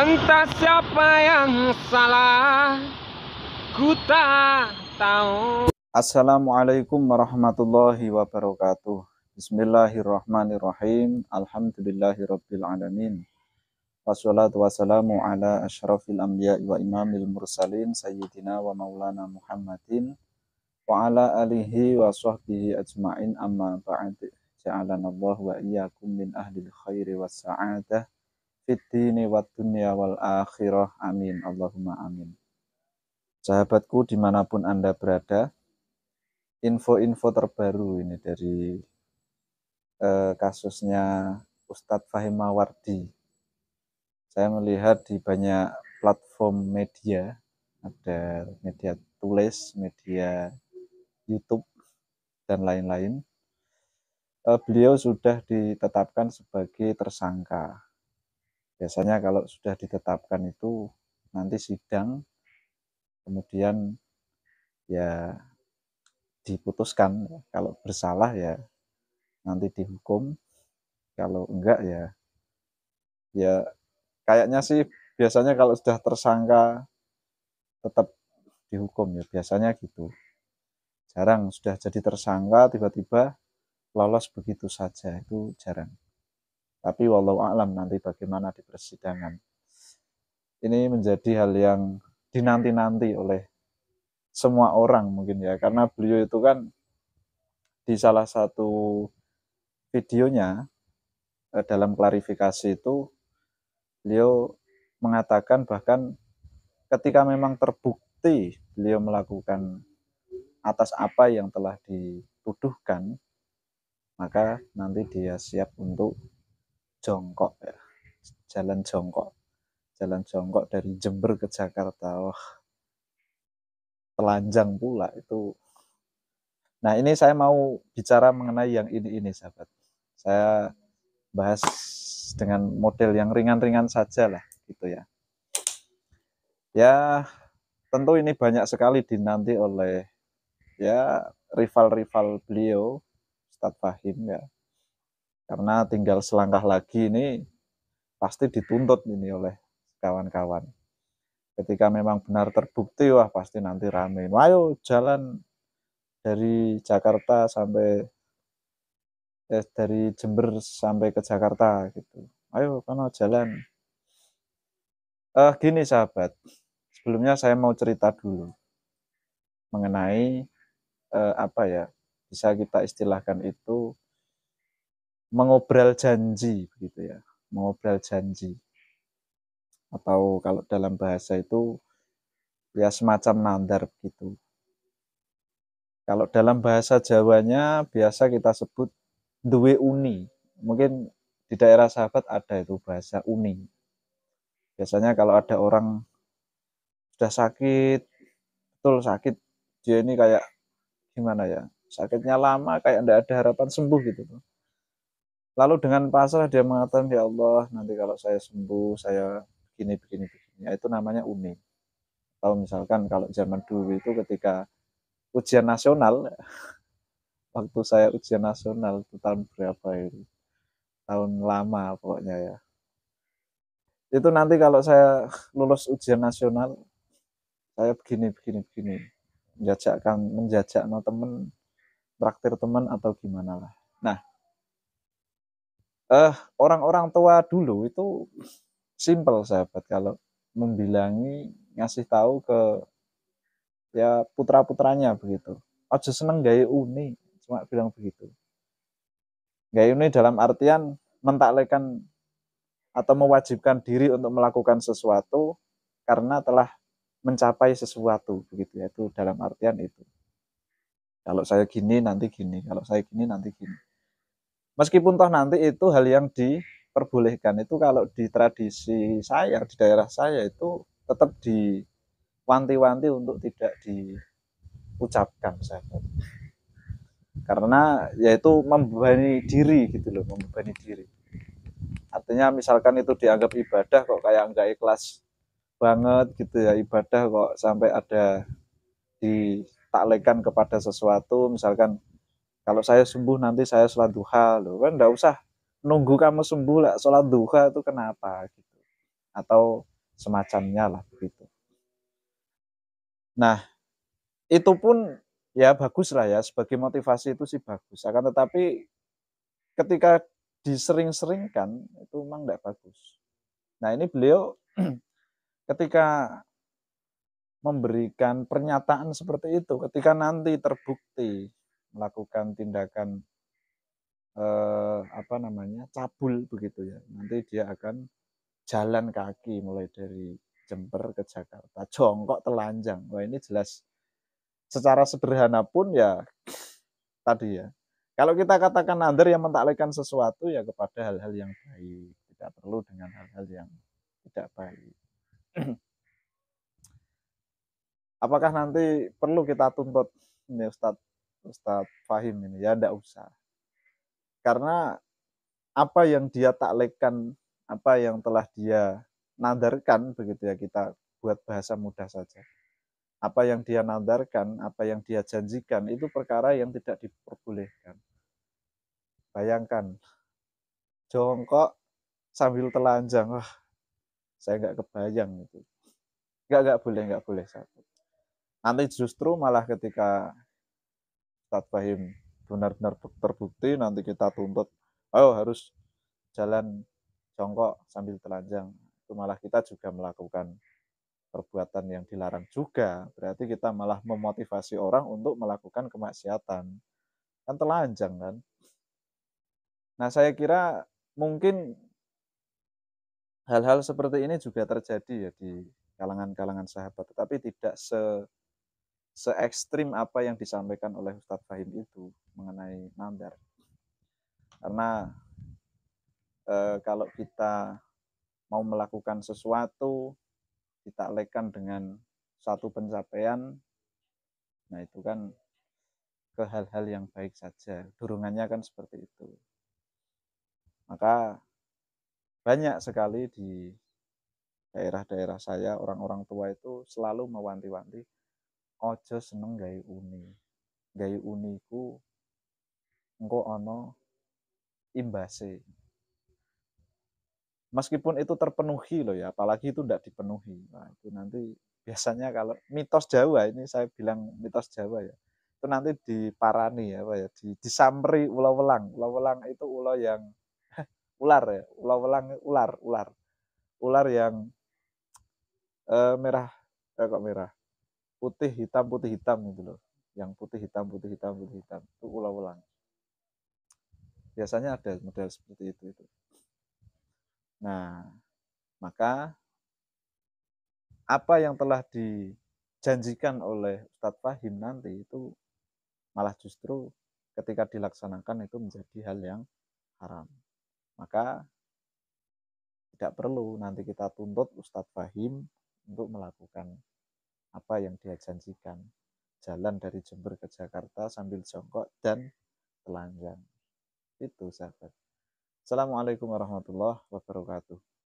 Lantas siapa yang salah? Ku tak tahu. Assalamualaikum warahmatullahi wabarakatuh. Bismillahirrahmanirrahim. Alhamdulillahirabbil alamin. Wassalatu wassalamu ala asyrafil anbiya'i wa imamil mursalin sayyidina wa maulana Muhammadin wa ala alihi wa sahbihi ajma'in amma ba'd. Ja'alanallahu wa iyyakum min ahlil khairi was sa'adah fid dini wad dunya wal akhirah. Amin. Allahumma amin. Sahabatku dimanapun Anda berada, info-info terbaru ini dari kasusnya Ustadz Fahim Mawardi. Saya melihat di banyak platform media, ada media tulis, media YouTube, dan lain-lain. Beliau sudah ditetapkan sebagai tersangka. Biasanya kalau sudah ditetapkan itu nanti sidang, kemudian ya diputuskan. Kalau bersalah ya nanti dihukum, kalau enggak ya kayaknya sih biasanya kalau sudah tersangka tetap dihukum ya, biasanya gitu. Jarang sudah jadi tersangka tiba-tiba lolos begitu saja, itu jarang. Tapi wallahu a'lam nanti bagaimana di persidangan. Ini menjadi hal yang dinanti-nanti oleh semua orang mungkin ya, karena beliau itu kan di salah satu videonya dalam klarifikasi itu beliau mengatakan bahkan ketika memang terbukti beliau melakukan atas apa yang telah dituduhkan, maka nanti dia siap untuk jongkok ya, jalan jongkok dari Jember ke Jakarta. Wah, telanjang pula itu. Nah, ini saya mau bicara mengenai yang ini sahabat. Saya bahas dengan model yang ringan-ringan saja lah gitu ya. Ya, tentu ini banyak sekali dinanti oleh ya rival-rival beliau, Ustadz Fahim ya. Karena tinggal selangkah lagi ini pasti dituntut ini oleh kawan-kawan. Ketika memang benar terbukti, wah pasti nanti rame. Ayo jalan dari Jakarta sampai dari Jember sampai ke Jakarta gitu. Ayo kono jalan. Gini sahabat, sebelumnya saya mau cerita dulu mengenai apa ya, bisa kita istilahkan itu mengobral janji begitu ya, mengobral janji. Atau kalau dalam bahasa itu ya semacam nandar begitu. Kalau dalam bahasa Jawanya biasa kita sebut duwe uni. Mungkin di daerah sahabat ada itu bahasa uni. Biasanya kalau ada orang sudah sakit, betul sakit, dia ini kayak gimana ya, sakitnya lama, kayak tidak ada harapan sembuh gitu. Lalu dengan pasrah dia mengatakan, ya Allah, nanti kalau saya sembuh, saya begini. Ya, itu namanya uni. Atau misalkan kalau zaman dulu itu ketika ujian nasional, waktu saya ujian nasional itu tahun berapa itu, tahun lama pokoknya ya, itu nanti kalau saya lulus ujian nasional saya begini menjajak no temen, traktir teman atau gimana lah. Nah, orang-orang tua dulu itu simple sahabat, kalau membilangi, ngasih tahu ke ya putra-putranya begitu, aja seneng gaya uni, cuma bilang begitu. Gaya uni dalam artian mentaklekan atau mewajibkan diri untuk melakukan sesuatu karena telah mencapai sesuatu begitu ya, itu dalam artian itu. Kalau saya gini nanti gini, kalau saya gini nanti gini. Meskipun toh nanti itu hal yang diperbolehkan, itu kalau di tradisi saya, di daerah saya itu tetap diwanti-wanti untuk tidak diucapkan sahabat. Karena yaitu membebani diri gitu loh, membebani diri. Artinya misalkan itu dianggap ibadah kok kayak enggak ikhlas banget gitu ya, ibadah kok sampai ada ditaklekan kepada sesuatu. Misalkan kalau saya sembuh nanti saya sholat duha, loh kan enggak usah nunggu kamu sembuh lah sholat duha, itu kenapa gitu. Atau semacamnya lah begitu. Nah, itu pun ya bagus lah ya, sebagai motivasi itu sih bagus. Akan tetapi ketika disering-seringkan itu memang tidak bagus. Nah, ini beliau ketika memberikan pernyataan seperti itu, ketika nanti terbukti melakukan tindakan apa namanya, cabul begitu ya, nanti dia akan jalan kaki mulai dari Jember ke Jakarta, jongkok telanjang. Wah, ini jelas secara sederhana pun ya tadi ya. Kalau kita katakan nazar yang mentaklekkan sesuatu ya kepada hal-hal yang baik, tidak perlu dengan hal-hal yang tidak baik. Apakah nanti perlu kita tuntut ini Ustadz Fahim ini? Ya tidak usah. Karena apa yang dia taklekkan, apa yang telah dia nadarkan begitu ya, kita buat bahasa mudah saja. Apa yang dia nadarkan, apa yang dia janjikan itu perkara yang tidak diperbolehkan. Bayangkan jongkok sambil telanjang, wah saya nggak kebayang itu. Nggak boleh satu. Nanti justru malah ketika Ustadz Fahim benar-benar terbukti, nanti kita tuntut, oh harus jalan jongkok sambil telanjang. Itu malah kita juga melakukan perbuatan yang dilarang juga. Berarti kita malah memotivasi orang untuk melakukan kemaksiatan. Kan telanjang kan. Nah, saya kira mungkin hal-hal seperti ini juga terjadi ya di kalangan-kalangan sahabat, tetapi tidak se-ekstrim apa yang disampaikan oleh Ustadz Fahim itu mengenai nadar. Karena kalau kita mau melakukan sesuatu ditaklekkan dengan satu pencapaian, nah itu kan ke hal-hal yang baik saja. Dorongannya kan seperti itu. Maka banyak sekali di daerah-daerah saya orang-orang tua itu selalu mewanti-wanti ojo seneng gawe uni. Gawe uni ku engko ono imbase. Meskipun itu terpenuhi loh ya, apalagi itu tidak dipenuhi. Nah, itu nanti biasanya kalau mitos Jawa, ini saya bilang mitos Jawa ya, itu nanti diparani ya, apa ya, disamperi ular welang. Ular welang itu ular yang ular ya, ular welang ular yang merah, kok merah, putih hitam gitu loh, yang putih hitam itu ular welang. Biasanya ada model seperti itu. Nah, maka apa yang telah dijanjikan oleh Ustadz Fahim nanti itu malah justru ketika dilaksanakan itu menjadi hal yang haram. Maka tidak perlu nanti kita tuntut Ustadz Fahim untuk melakukan apa yang dia janjikan. Jalan dari Jember ke Jakarta sambil jongkok dan telanjang. Itu sahabat. Assalamualaikum warahmatullahi wabarakatuh.